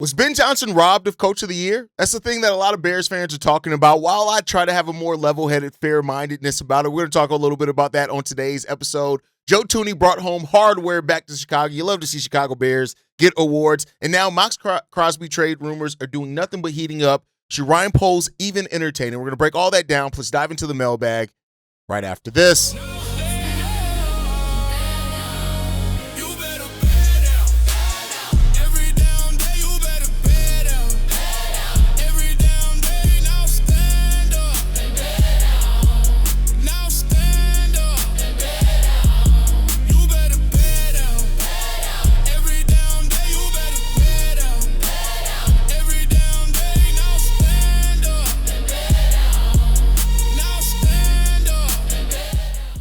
Was Ben Johnson robbed of Coach of the Year? That's the thing that a lot of Bears fans are talking about. While I try to have a more level-headed, fair-mindedness about it, we're going to talk a little bit about that on today's episode. Joe Thuney brought home hardware back to Chicago. You love to see Chicago Bears get awards. And now Maxx Crosby trade rumors are doing nothing but heating up. Ryan polls even entertaining. We're going to break all that down, plus dive into the mailbag right after this.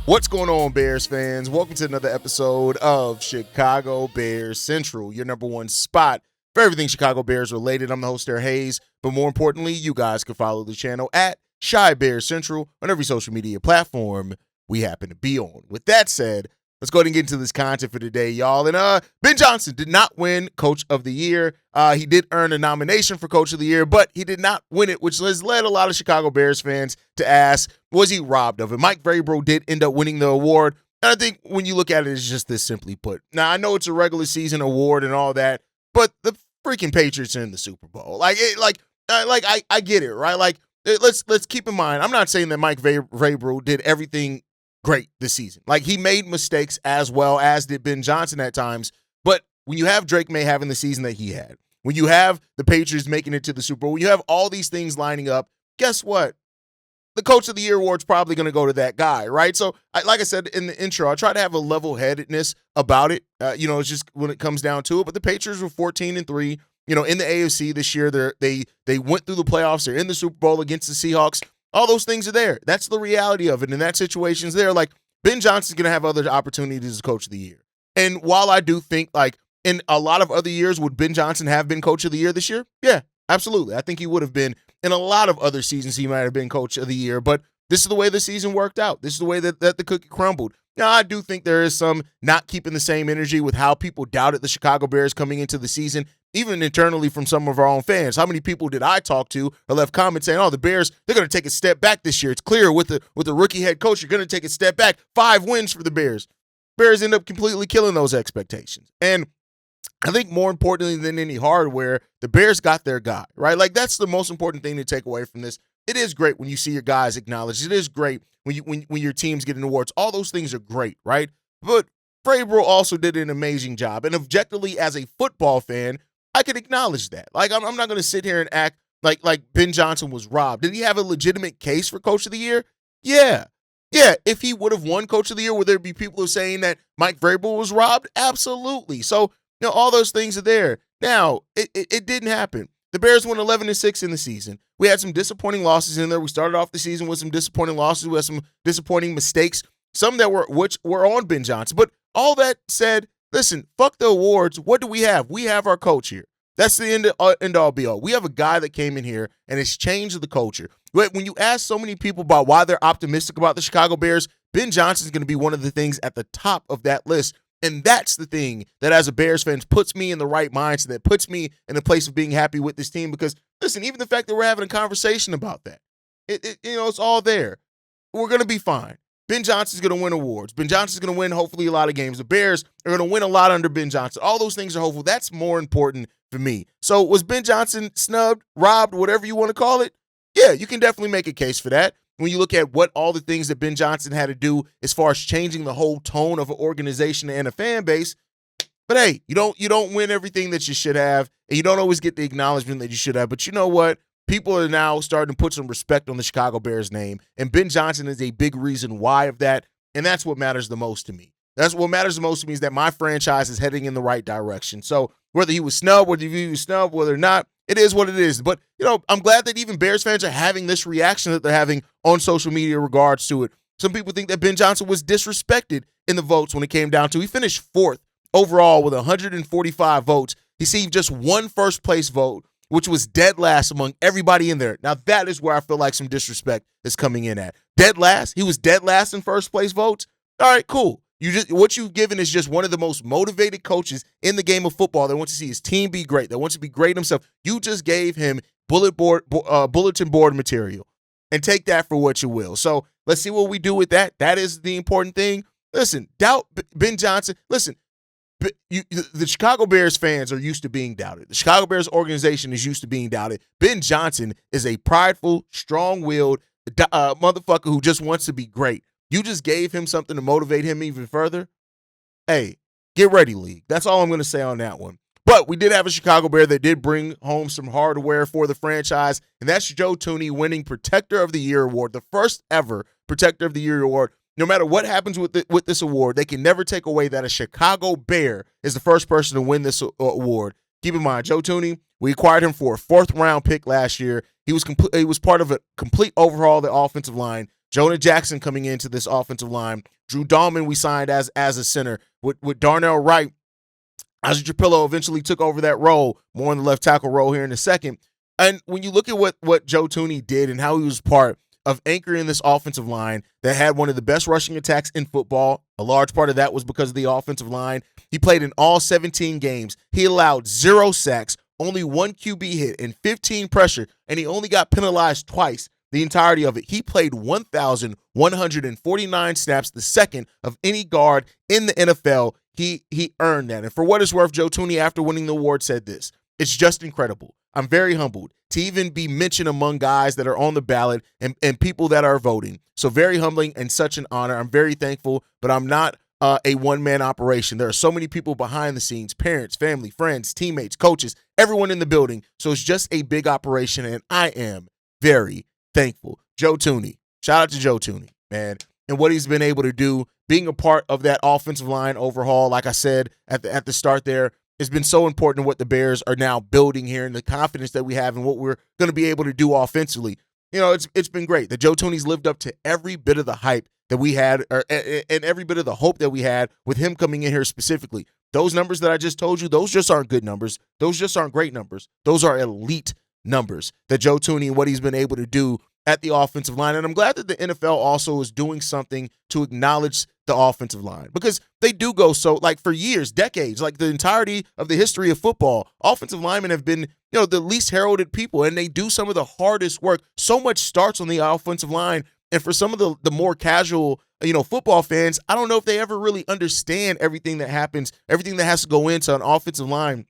What's going on, Bears fans? Welcome to another episode of Chicago Bears Central, your number one spot for everything Chicago Bears related. I'm the host there, Haize, but more importantly, you guys can follow the channel at Chi Bears Central on every social media platform we happen to be on. With that said, let's go ahead and get into this content for today, y'all. And Ben Johnson did not win Coach of the Year. He did earn a nomination for Coach of the Year, but he did not win it, which has led a lot of Chicago Bears fans to ask, was he robbed of it? Mike Vrabel did end up winning the award, and I think when you look at it, it's just this simply put. Now, I know it's a regular season award and all that, but the freaking Patriots are in the Super Bowl. I get it, right? Like, let's keep in mind, I'm not saying that Mike Vrabel did everything great this season. Like, he made mistakes as well as did Ben Johnson at times, but when you have Drake May having the season that he had, when you have the Patriots making it to the Super Bowl, when you have all these things lining up, guess what? The Coach of the Year award's probably going to go to that guy, right? So, like I said in the intro, I try to have a level-headedness about it. It's just when it comes down to it. But the Patriots were 14-3. In the AFC this year, they went through the playoffs. They're in the Super Bowl against the Seahawks. All those things are there. That's the reality of it. And that situation's there. Like, Ben Johnson's going to have other opportunities as Coach of the Year. And while I do think, like, in a lot of other years, would Ben Johnson have been Coach of the Year this year? Yeah, absolutely. I think he would have been. In a lot of other seasons, he might have been Coach of the Year. But this is the way the season worked out. This is the way that the cookie crumbled. Now, I do think there is some not keeping the same energy with how people doubted the Chicago Bears coming into the season, even internally from some of our own fans. How many people did I talk to or left comments saying, oh, the Bears, they're going to take a step back this year. It's clear with the rookie head coach, you're going to take a step back. 5 wins for the Bears. Bears end up completely killing those expectations. And I think more importantly than any hardware, the Bears got their guy, right? Like, that's the most important thing to take away from this. It is great when you see your guys acknowledged. It is great when your teams getting awards. All those things are great, right? But Vrabel also did an amazing job. And objectively, as a football fan, I can acknowledge that. Like, I'm not going to sit here and act like Ben Johnson was robbed. Did he have a legitimate case for Coach of the Year? Yeah. Yeah, if he would have won Coach of the Year, would there be people who are saying that Mike Vrabel was robbed? Absolutely. So, all those things are there. Now, it didn't happen. The Bears went 11-6 in the season. We had some disappointing losses in there. We started off the season with some disappointing losses. We had some disappointing mistakes, some that were on Ben Johnson. But all that said, listen, fuck the awards. What do we have? We have our coach here. That's the end all be all. We have a guy that came in here and has changed the culture. When you ask so many people about why they're optimistic about the Chicago Bears, Ben Johnson's going to be one of the things at the top of that list. And that's the thing that, as a Bears fan, puts me in the right mindset, that puts me in a place of being happy with this team. Because, listen, even the fact that we're having a conversation about that, it's all there. We're going to be fine. Ben Johnson's going to win awards. Ben Johnson's going to win, hopefully, a lot of games. The Bears are going to win a lot under Ben Johnson. All those things are hopeful. That's more important for me. So, was Ben Johnson snubbed, robbed, whatever you want to call it? Yeah, you can definitely make a case for that. When you look at what all the things that Ben Johnson had to do as far as changing the whole tone of an organization and a fan base. But hey, you don't win everything that you should have, and you don't always get the acknowledgement that you should have. But you know what? People are now starting to put some respect on the Chicago Bears name, and Ben Johnson is a big reason why of that, and that's what matters the most to me. That's what matters the most to me, is that my franchise is heading in the right direction. So whether he was snubbed, whether or not, it is what it is. But, I'm glad that even Bears fans are having this reaction that they're having on social media in regards to it. Some people think that Ben Johnson was disrespected in the votes when it came down to. He finished 4th overall with 145 votes. He received just one first-place vote, which was dead last among everybody in there. Now, that is where I feel like some disrespect is coming in at. Dead last? He was dead last in first-place votes? All right, cool. What you've given is just one of the most motivated coaches in the game of football that wants to see his team be great, that wants to be great himself. You just gave him bulletin board material, and take that for what you will. So let's see what we do with that. That is the important thing. Listen, doubt Ben Johnson. Listen, the Chicago Bears fans are used to being doubted. The Chicago Bears organization is used to being doubted. Ben Johnson is a prideful, strong-willed motherfucker who just wants to be great. You just gave him something to motivate him even further. Hey, get ready, league. That's all I'm going to say on that one. But we did have a Chicago Bear that did bring home some hardware for the franchise, and that's Joe Thuney winning Protector of the Year award, the first ever Protector of the Year award. No matter what happens with this award, they can never take away that a Chicago Bear is the first person to win this award. Keep in mind, Joe Thuney, we acquired him for a 4th-round pick last year. He was part of a complete overhaul of the offensive line. Jonah Jackson coming into this offensive line. Drew Dahlman we signed as a center. With Darnell Wright, Ozzie Trapillo eventually took over that role, more in the left tackle role here in a second. And when you look at what Joe Thuney did and how he was part of anchoring this offensive line that had one of the best rushing attacks in football, a large part of that was because of the offensive line. He played in all 17 games. He allowed 0 sacks, only 1 QB hit, and 15 pressure, and he only got penalized twice the entirety of it. He played 1,149 snaps, the second of any guard in the NFL. He earned that. And for what it's worth, Joe Thuney, after winning the award, said this: "It's just incredible. I'm very humbled to even be mentioned among guys that are on the ballot and people that are voting. So very humbling and such an honor. I'm very thankful, but I'm not a one-man operation. There are so many people behind the scenes, parents, family, friends, teammates, coaches, everyone in the building. So it's just a big operation, and I am very thankful." Joe Thuney. Shout out to Joe Thuney, man, and what he's been able to do, being a part of that offensive line overhaul, like I said at the start there, has been so important to what the Bears are now building here and the confidence that we have and what we're going to be able to do offensively. You know, it's been great. The Joe Thuney's lived up to every bit of the hype that we had and every bit of the hope that we had with him coming in here specifically. Those numbers that I just told you, those just aren't good numbers. Those just aren't great numbers. Those are elite numbers that Joe Thuney and what he's been able to do at the offensive line. And I'm glad that the NFL also is doing something to acknowledge the offensive line, because they do go so, like, for years, decades, like the entirety of the history of football, offensive linemen have been, the least heralded people, and they do some of the hardest work. So much starts on the offensive line. And for some of the more casual, football fans, I don't know if they ever really understand everything that happens, everything that has to go into an offensive line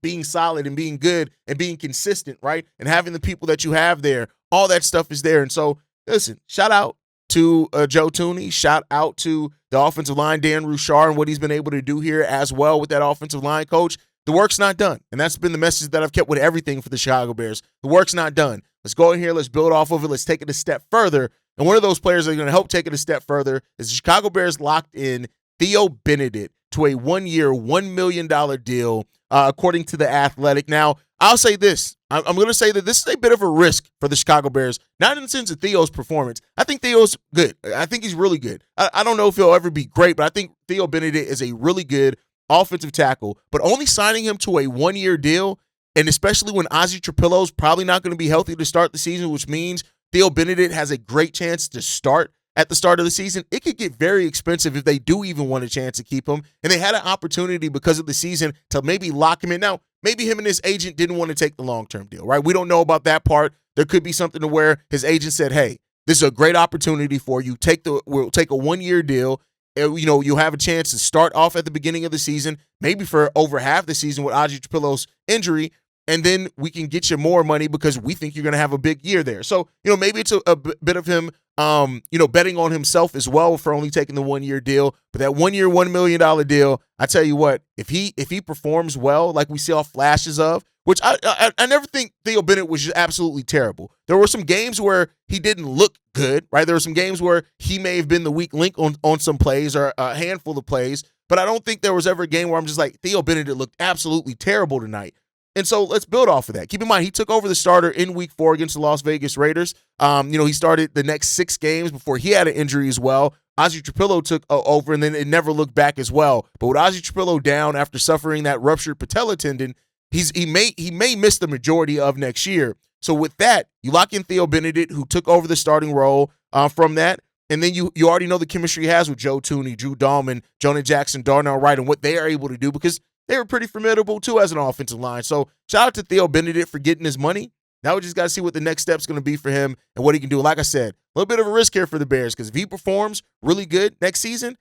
being solid and being good and being consistent, right? And having the people that you have there, all that stuff is there. And so, listen, shout out to Joe Thuney. Shout out to the offensive line, Dan Rouchard, and what he's been able to do here as well with that offensive line coach. The work's not done. And that's been the message that I've kept with everything for the Chicago Bears. The work's not done. Let's go in here. Let's build off of it. Let's take it a step further. And one of those players that are going to help take it a step further is the Chicago Bears locked in Theo Benedict to a 1-year, $1 million deal, according to The Athletic. Now, I'll say this. I'm going to say that this is a bit of a risk for the Chicago Bears, not in the sense of Theo's performance. I think Theo's good. I think he's really good. I don't know if he'll ever be great, but I think Theo Benedict is a really good offensive tackle. But only signing him to a 1-year deal, and especially when Ozzie Trapillo's probably not going to be healthy to start the season, which means Theo Benedict has a great chance to start at the start of the season, it could get very expensive if they do even want a chance to keep him. And they had an opportunity because of the season to maybe lock him in. Now, maybe him and his agent didn't want to take the long-term deal, right? We don't know about that part. There could be something to where his agent said, hey, this is a great opportunity for you. We'll take a 1-year deal. You'll have a chance to start off at the beginning of the season, maybe for over half the season with Ozzie Trapillo's injury, and then we can get you more money because we think you're going to have a big year there. So, maybe it's a bit of him, betting on himself as well for only taking the 1-year deal. But that 1-year, $1 million deal, I tell you what, if he performs well, like we saw flashes of, which I never think Theo Benedict was just absolutely terrible. There were some games where he didn't look good, right? There were some games where he may have been the weak link on some plays or a handful of plays, but I don't think there was ever a game where I'm just like, Theo Benedict looked absolutely terrible tonight. And so let's build off of that. Keep in mind, he took over the starter in Week 4 against the Las Vegas Raiders. He started the next 6 games before he had an injury as well. Ozzie Trapillo took over, and then it never looked back as well. But with Ozzie Trapillo down after suffering that ruptured patella tendon, he may miss the majority of next year. So with that, you lock in Theo Benedict, who took over the starting role from that. And then you already know the chemistry he has with Joe Thuney, Drew Dahlman, Jonah Jackson, Darnell Wright, and what they are able to do because they were pretty formidable too as an offensive line. So shout out to Theo Benedict for getting his money. Now we just got to see what the next step's going to be for him and what he can do. Like I said, a little bit of a risk here for the Bears because if he performs really good next season,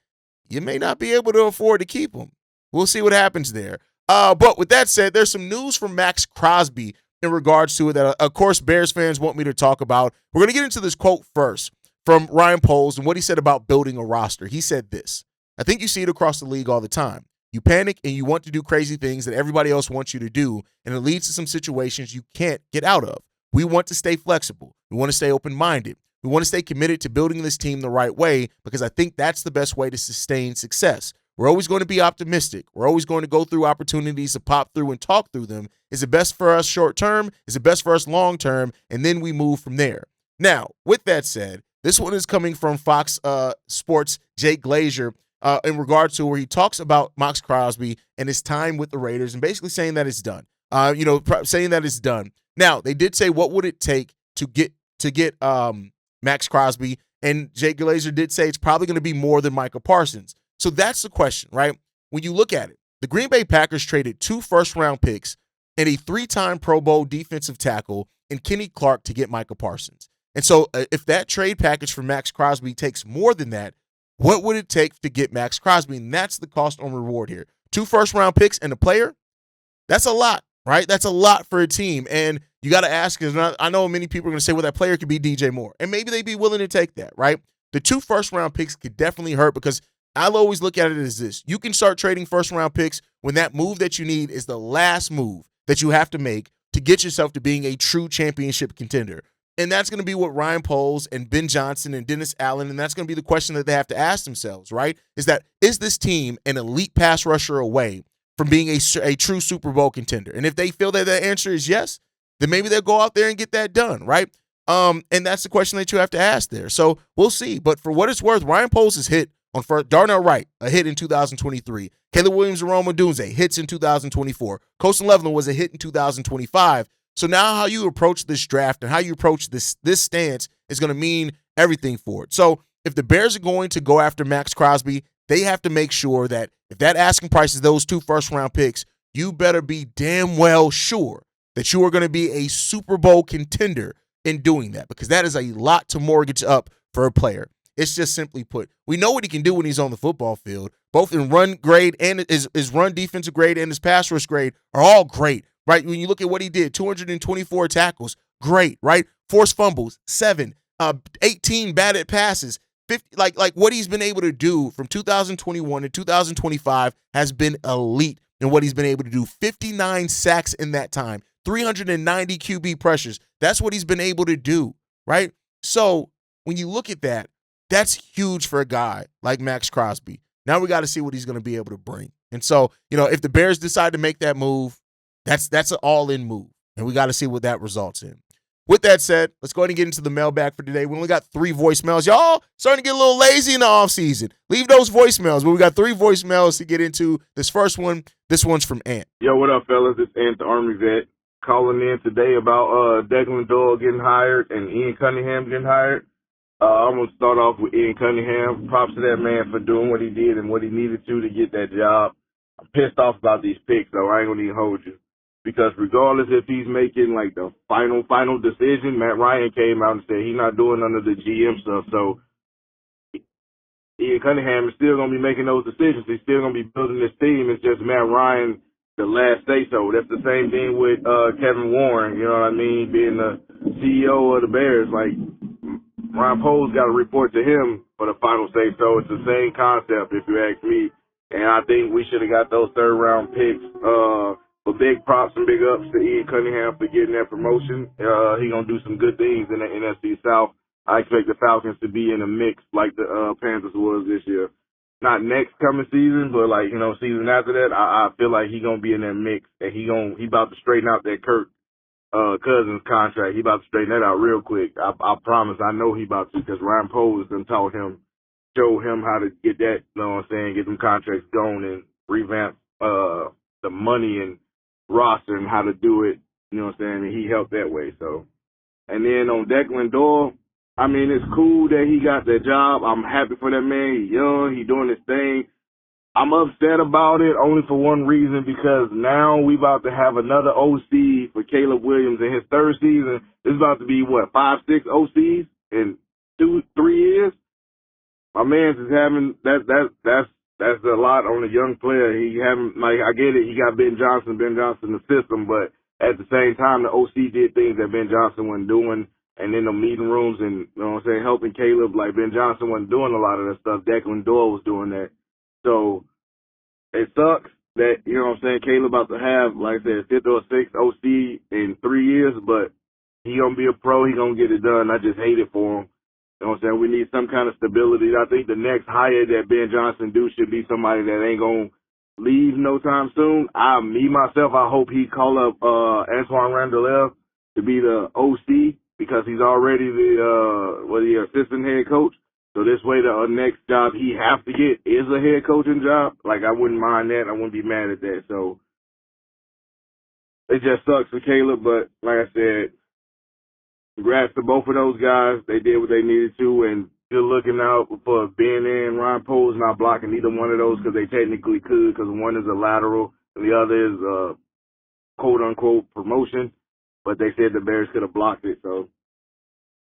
you may not be able to afford to keep him. We'll see what happens there. But with that said, there's some news from Maxx Crosby in regards to it that, of course, Bears fans want me to talk about. We're going to get into this quote first from Ryan Poles and what he said about building a roster. He said this: I think you see it across the league all the time. You panic and you want to do crazy things that everybody else wants you to do, and it leads to some situations you can't get out of. We want to stay flexible. We want to stay open-minded. We want to stay committed to building this team the right way because I think that's the best way to sustain success. We're always going to be optimistic. We're always going to go through opportunities to pop through and talk through them. Is it best for us short term? Is it best for us long term? And then we move from there. Now, with that said, this one is coming from Fox Sports' Jake Glazier in regards to where he talks about Maxx Crosby and his time with the Raiders and basically saying that it's done. Saying that it's done. Now, they did say what would it take to get Maxx Crosby, and Jake Glazier did say it's probably going to be more than Micah Parsons. So that's the question, right? When you look at it, the Green Bay Packers traded 2 first-round picks and a 3-time Pro Bowl defensive tackle in Kenny Clark to get Micah Parsons. And so if that trade package for Maxx Crosby takes more than that, what would it take to get Maxx Crosby? And that's the cost on reward here. 2 first-round picks and a player, that's a lot, right? That's a lot for a team. And you got to ask, because I know many people are going to say, well, that player could be DJ Moore. And maybe they'd be willing to take that, right? The 2 first-round picks could definitely hurt because I'll always look at it as this. You can start trading first-round picks when that move that you need is the last move that you have to make to get yourself to being a true championship contender. And that's going to be what Ryan Poles and Ben Johnson and Dennis Allen, and that's going to be the question that they have to ask themselves, right? Is this team an elite pass rusher away from being a true Super Bowl contender? And if they feel that that answer is yes, then maybe they'll go out there and get that done, right? And that's the question that you have to ask there. So we'll see. But for what it's worth, Ryan Poles is hit on first. Darnell Wright, a hit in 2023. Caleb Williams and Rome Odunze, hits in 2024. Colston Leveland was a hit in 2025. So now how you approach this draft and how you approach this stance is going to mean everything for it. So if the Bears are going to go after Maxx Crosby, they have to make sure that if that asking price is those 2 first-round picks, you better be damn well sure that you are going to be a Super Bowl contender in doing that, because that is a lot to mortgage up for a player. It's just simply put. We know what he can do when he's on the football field, both in run grade and his run defensive grade and his pass rush grade are all great, right? When you look at what he did, 224 tackles, great, right? Forced fumbles, 7, 18 batted passes, 50, like what he's been able to do from 2021 to 2025 has been elite in what he's been able to do. 59 sacks in that time, 390 QB pressures. That's what he's been able to do, right? So when you look at that, that's huge for a guy like Maxx Crosby. Now we got to see what he's going to be able to bring. And so, if the Bears decide to make that move, that's an all-in move. And we got to see what that results in. With that said, let's go ahead and get into the mailbag for today. We only got 3 voicemails. Y'all starting to get a little lazy in the offseason. Leave those voicemails. But we got 3 voicemails to get into. This first one, this one's from Ant. Yo, what up, fellas? It's Ant, the Army vet, calling in today about Declan Doyle getting hired and Ian Cunningham getting hired. I'm going to start off with Ian Cunningham. Props to that man for doing what he did and what he needed to get that job. I'm pissed off about these picks, though. I ain't going to even hold you. Because regardless if he's making, like, the final decision, Matt Ryan came out and said he's not doing none of the GM stuff. So Ian Cunningham is still going to be making those decisions. He's still going to be building this team. It's just Matt Ryan, the last say-so. That's the same thing with Kevin Warren, you know what I mean, being the CEO of the Bears. Like, Ryan Poles got to report to him for the final say-so. It's the same concept, if you ask me. And I think we should have got those third-round picks. But big props and big ups to Ian Cunningham for getting that promotion. He's going to do some good things in the NFC South. I expect the Falcons to be in a mix like the Panthers was this year. Not next coming season, but season after that, I feel like he's going to be in that mix. And he about to straighten out that Kirk Cousins contract. He about to straighten that out real quick. I promise. I know he about to, because Ryan Poles done taught him, show him how to get that, you know what I'm saying, get them contracts going and revamp the money and roster and how to do it, you know what I'm saying, and he helped that way. So, and then on Declan Doyle, I mean, it's cool that he got that job. I'm happy for that man. He's young. He doing his thing. I'm upset about it only for one reason, because now we about to have another OC for Caleb Williams in his third season. This is about to be, 5, 6 OCs in 2, 3 years? My man's is having that's a lot on a young player. He haven't, I get it, he got Ben Johnson in the system, but at the same time the OC did things that Ben Johnson wasn't doing, and in the meeting rooms and, you know what I'm saying, helping Caleb, like Ben Johnson wasn't doing a lot of that stuff. Declan Doyle was doing that. So it sucks that, you know what I'm saying, Caleb about to have, like I said, 5th or 6th OC in 3 years, but he gonna be a pro, he gonna get it done. I just hate it for him. You know what I'm saying? We need some kind of stability. I think the next hire that Ben Johnson do should be somebody that ain't going to leave no time soon. I hope he call up Antoine Randall to be the OC, because he's already the assistant head coach. So this way the next job he has to get is a head coaching job. Like, I wouldn't mind that. I wouldn't be mad at that. So it just sucks for Caleb, but like I said, congrats to both of those guys. They did what they needed to, and still looking out for Ben and Ryan Poles not blocking either one of those, because they technically could, because one is a lateral and the other is a quote-unquote promotion, but they said the Bears could have blocked it. So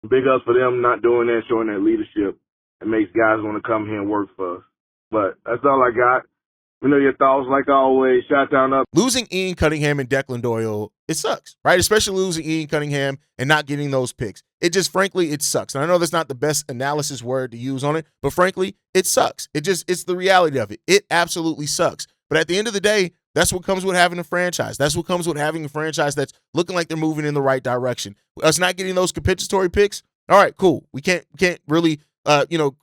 big ups for them not doing that, showing that leadership. It makes guys want to come here and work for us. But that's all I got. We know your thoughts, like always. Shout down up. Losing Ian Cunningham and Declan Doyle, it sucks, right? Especially losing Ian Cunningham and not getting those picks. It just, frankly, it sucks. And I know that's not the best analysis word to use on it, but frankly, it sucks. It's the reality of it. It absolutely sucks. But at the end of the day, that's what comes with having a franchise. That's what comes with having a franchise that's looking like they're moving in the right direction. Us not getting those compensatory picks, all right, cool. We can't really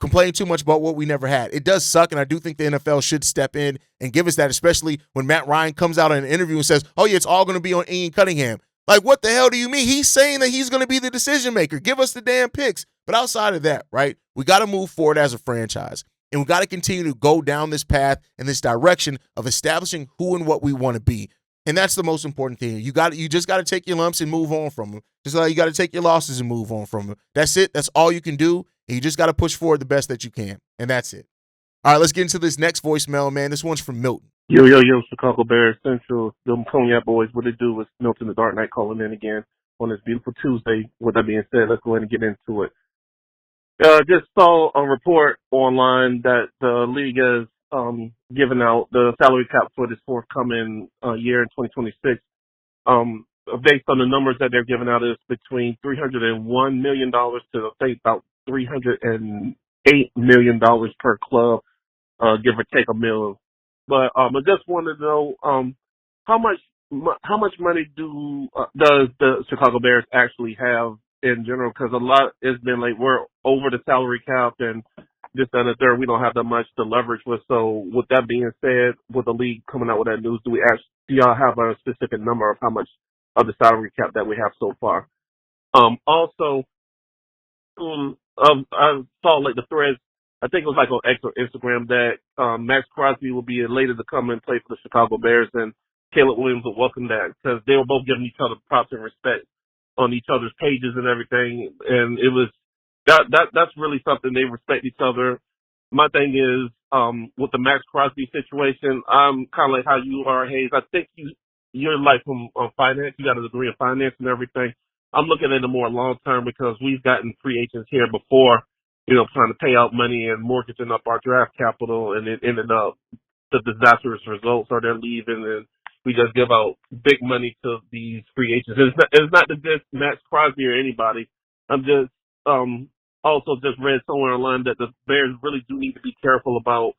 complain too much about what we never had. It does suck, and I do think the NFL should step in and give us that, especially when Matt Ryan comes out in an interview and says, oh, yeah, it's all going to be on Ian Cunningham. Like, what the hell do you mean? He's saying that he's going to be the decision maker. Give us the damn picks. But outside of that, right, we got to move forward as a franchise, and we got to continue to go down this path and this direction of establishing who and what we want to be. And that's the most important thing. You just got to take your lumps and move on from them. Just like you got to take your losses and move on from them. That's it. That's all you can do. And you just got to push forward the best that you can. And that's it. All right, let's get into this next voicemail, man. This one's from Milton. Yo, Chicago Bears Central, them Cognac boys. What it do is Milton the Dark Knight calling in again on this beautiful Tuesday. With that being said, let's go ahead and get into it. Just saw a report online that the league is giving out the salary cap for this forthcoming year in 2026. Based on the numbers that they're giving out, is between $301 million to, I think, about $308 million per club, give or take a million. But I just wanted to know how much money does the Chicago Bears actually have in general? Because a lot has been like we're over the salary cap and this and the third. We don't have that much to leverage with. So with that being said, with the league coming out with that news, do y'all have a specific number of how much of the salary cap that we have so far? Also, I saw like the threads. I think it was like on X or Instagram that Maxx Crosby will be elated to come and play for the Chicago Bears, and Caleb Williams will welcome that, because they were both giving each other props and respect on each other's pages and everything. And it was that's really something. They respect each other. My thing is with the Maxx Crosby situation, I'm kind of like how you are, Haize. I think you're like from finance. You got a degree in finance and everything. I'm looking at it more long term, because we've gotten free agents here before, trying to pay out money and mortgaging up our draft capital, and it ended up the disastrous results, or they're leaving, and we just give out big money to these free agents. It's not to diss Maxx Crosby or anybody. I'm just also just read somewhere online that the Bears really do need to be careful about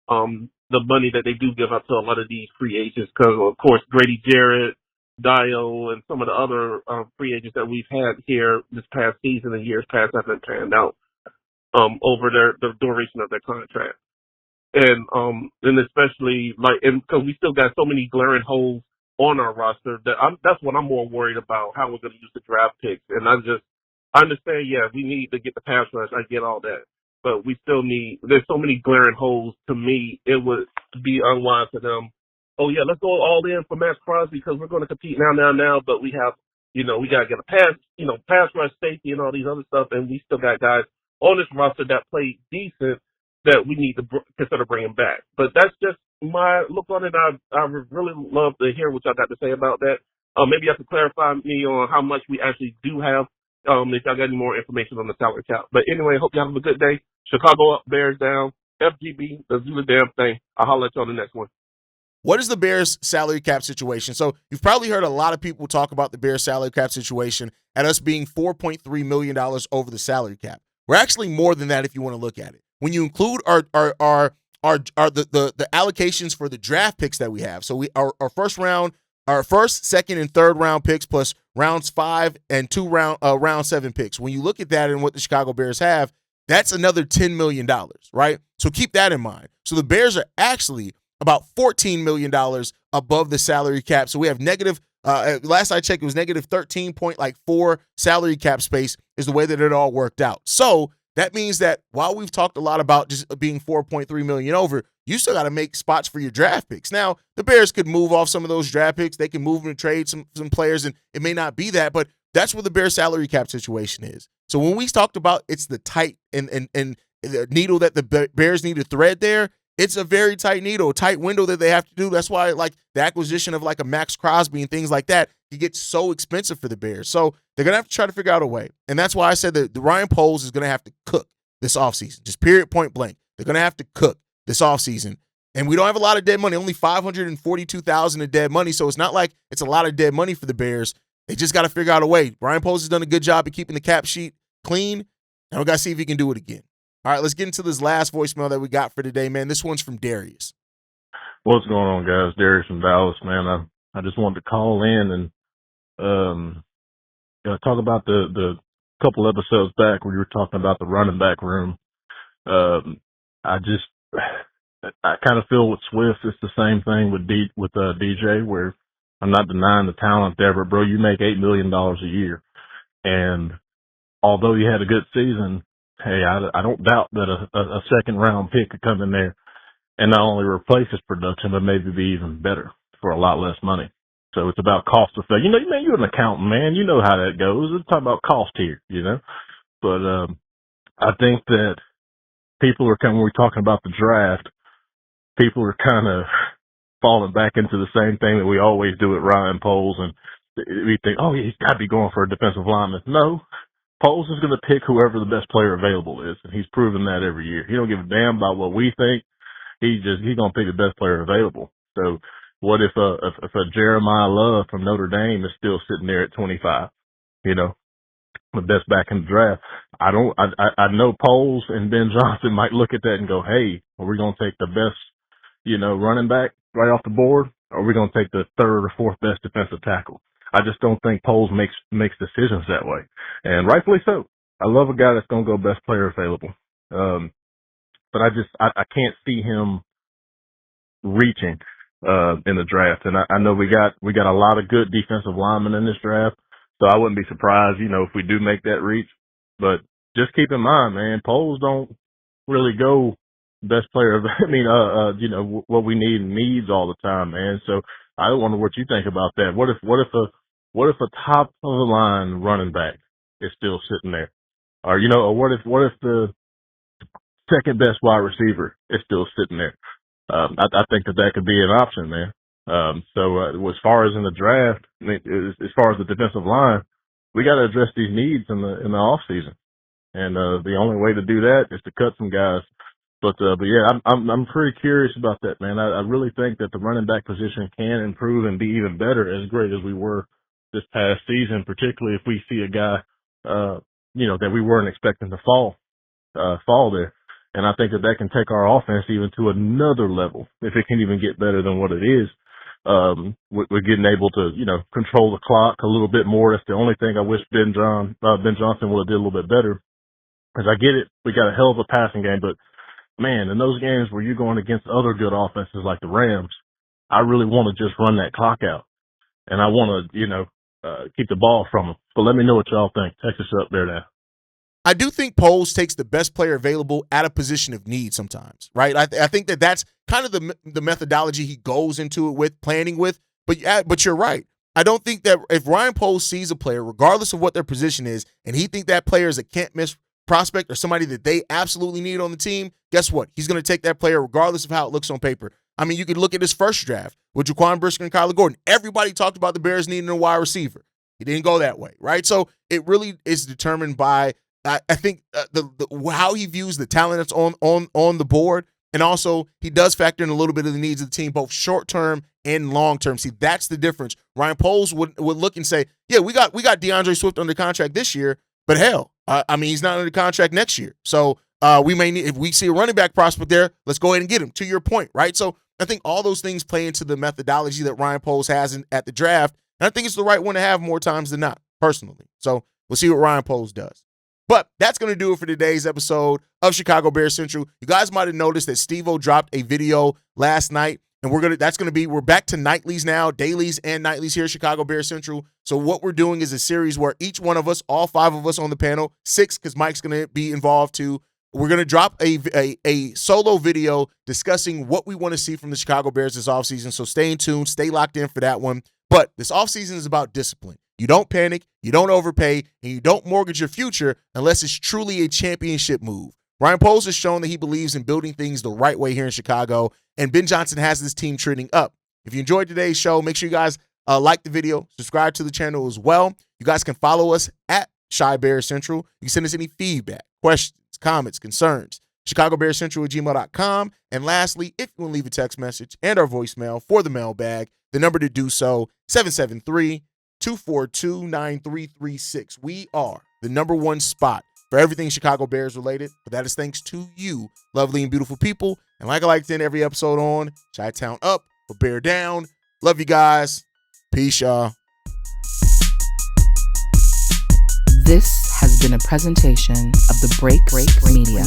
the money that they do give out to a lot of these free agents, because of course Grady Jarrett, Dio, and some of the other free agents that we've had here this past season and years past haven't panned out over the duration of their contract. And especially because we still got so many glaring holes on our roster that's what I'm more worried about, how we're going to use the draft picks. And I understand, yeah, we need to get the pass rush. I get all that. But we still there's so many glaring holes. To me, it would be unwise for them. Oh, yeah, let's go all in for Maxx Crosby because we're going to compete now, but we have We got to get a pass rush, safety, and all these other stuff, and we still got guys on this roster that play decent that we need to consider bringing back. But that's just my look on it. I would really love to hear what y'all got to say about that. Maybe you have to clarify me on how much we actually do have, if y'all got any more information on the salary cap. But anyway, hope y'all have a good day. Chicago up, Bears down. FGB, let's do the damn thing. I'll holler at y'all on the next one. What is the Bears salary cap situation? So you've probably heard a lot of people talk about the Bears salary cap situation and us being $4.3 million over the salary cap. We're actually more than that if you want to look at it. When you include the allocations for the draft picks that we have. So our first, second, and third round picks plus rounds 5 and 2 round 7 picks. When you look at that and what the Chicago Bears have, that's another $10 million, right? So keep that in mind. So the Bears are actually about $14 million above the salary cap. So we have negative, last I checked, it was negative 13.4 salary cap space is the way that it all worked out. So that means that while we've talked a lot about just being 4.3 million over, you still got to make spots for your draft picks. Now, the Bears could move off some of those draft picks. They can move them to trade some players, and it may not be that, but that's where the Bears salary cap situation is. So when we talked about it's the tight and the needle that the Bears need to thread there, it's a very tight needle, tight window that they have to do. That's why like the acquisition of like a Maxx Crosby and things like that, it gets so expensive for the Bears. So they're going to have to try to figure out a way. And that's why I said that the Ryan Poles is going to have to cook this offseason, just period, point blank. They're going to have to cook this offseason. And we don't have a lot of dead money, only $542,000 of dead money. So it's not like it's a lot of dead money for the Bears. They just got to figure out a way. Ryan Poles has done a good job of keeping the cap sheet clean, and we got to see if he can do it again. All right, let's get into this last voicemail that we got for today, man. This one's from Darius. What's going on, guys? Darius from Dallas, man. I just wanted to call in and talk about the couple episodes back where you were talking about the running back room. I kind of feel with Swift, it's the same thing with DJ, where I'm not denying the talent there, but bro, you make $8 million a year, and although you had a good season, hey, I don't doubt that a second round pick could come in there and not only replace his production, but maybe be even better for a lot less money. So it's about cost effect. Man, you're an accountant, man. You know how that goes. It's talking about cost here, But I think that people are when we're talking about the draft, people are kind of falling back into the same thing that we always do at Ryan Poles, and we think, oh, yeah, he's got to be going for a defensive lineman. No. Poles is going to pick whoever the best player available is, and he's proven that every year. He don't give a damn about what we think. He's going to pick the best player available. So what if a Jeremiah Love from Notre Dame is still sitting there at 25, the best back in the draft? I know Poles and Ben Johnson might look at that and go, hey, are we going to take the best, running back right off the board, or are we going to take the third or fourth best defensive tackle? I just don't think Poles makes decisions that way. And rightfully so. I love a guy that's going to go best player available. But I can't see him reaching, in the draft. And I know we got a lot of good defensive linemen in this draft. So I wouldn't be surprised, if we do make that reach. But just keep in mind, man, Poles don't really go best player. What we need needs all the time, man. So I wonder what you think about that. What if a top of the line running back is still sitting there? Or, what if the second best wide receiver is still sitting there? I think that could be an option, man. As far as in the draft, as far as the defensive line, we got to address these needs in the off season. And, the only way to do that is to cut some guys. But yeah, I'm pretty curious about that, man. I really think that the running back position can improve and be even better, as great as we were this past season, particularly if we see a guy, that we weren't expecting to fall there. And I think that can take our offense even to another level, if it can even get better than what it is. We're getting able to, control the clock a little bit more. That's the only thing I wish Ben Johnson would have did a little bit better. Because I get it, we got a hell of a passing game, but man, in those games where you're going against other good offenses like the Rams, I really want to just run that clock out. And I want to, keep the ball from them. So let me know what y'all think. Text us up there now. I do think Poles takes the best player available at a position of need sometimes, right? I think that's kind of the methodology he goes into it with, planning with. But you're right. I don't think that if Ryan Poles sees a player, regardless of what their position is, and he think that player is a can't-miss prospect or somebody that they absolutely need on the team, guess what? He's going to take that player regardless of how it looks on paper. I mean, you could look at his first draft with Jaquan Brisker and Kyler Gordon. Everybody talked about the Bears needing a wide receiver. He didn't go that way, right? So it really is determined by, I think, how he views the talent that's on the board, and also he does factor in a little bit of the needs of the team, both short-term and long-term. See, that's the difference. Ryan Poles would look and say, yeah, we got DeAndre Swift under contract this year, but hell, I mean, he's not under contract next year. So we may need, if we see a running back prospect there, let's go ahead and get him, to your point, right? So I think all those things play into the methodology that Ryan Poles has at the draft, and I think it's the right one to have more times than not, personally. So we'll see what Ryan Poles does. But that's going to do it for today's episode of Chicago Bears Central. You guys might have noticed that Steve-O dropped a video last night, and we're back to nightlies now, dailies and nightlies here at Chicago Bears Central. So what we're doing is a series where each one of us, all 5 of us on the panel, 6 because Mike's going to be involved too, we're going to drop a solo video discussing what we want to see from the Chicago Bears this offseason. So stay tuned, stay locked in for that one. But this offseason is about discipline. You don't panic, you don't overpay, and you don't mortgage your future unless it's truly a championship move. Ryan Poles has shown that he believes in building things the right way here in Chicago, and Ben Johnson has this team trending up. If you enjoyed today's show, make sure you guys like the video, subscribe to the channel as well. You guys can follow us at Chi Bears Central. You can send us any feedback, questions, comments, concerns, chicagobearscentral@gmail.com. And lastly, if you want to leave a text message and our voicemail for the mailbag, the number to do so, 773-242-9336. We are the #1 spot for everything Chicago Bears related, but that is thanks to you, lovely and beautiful people. And like I like to end every episode on, Chi-Town up or Bear down. Love you guys. Peace, y'all. This has been a presentation of the Break Media.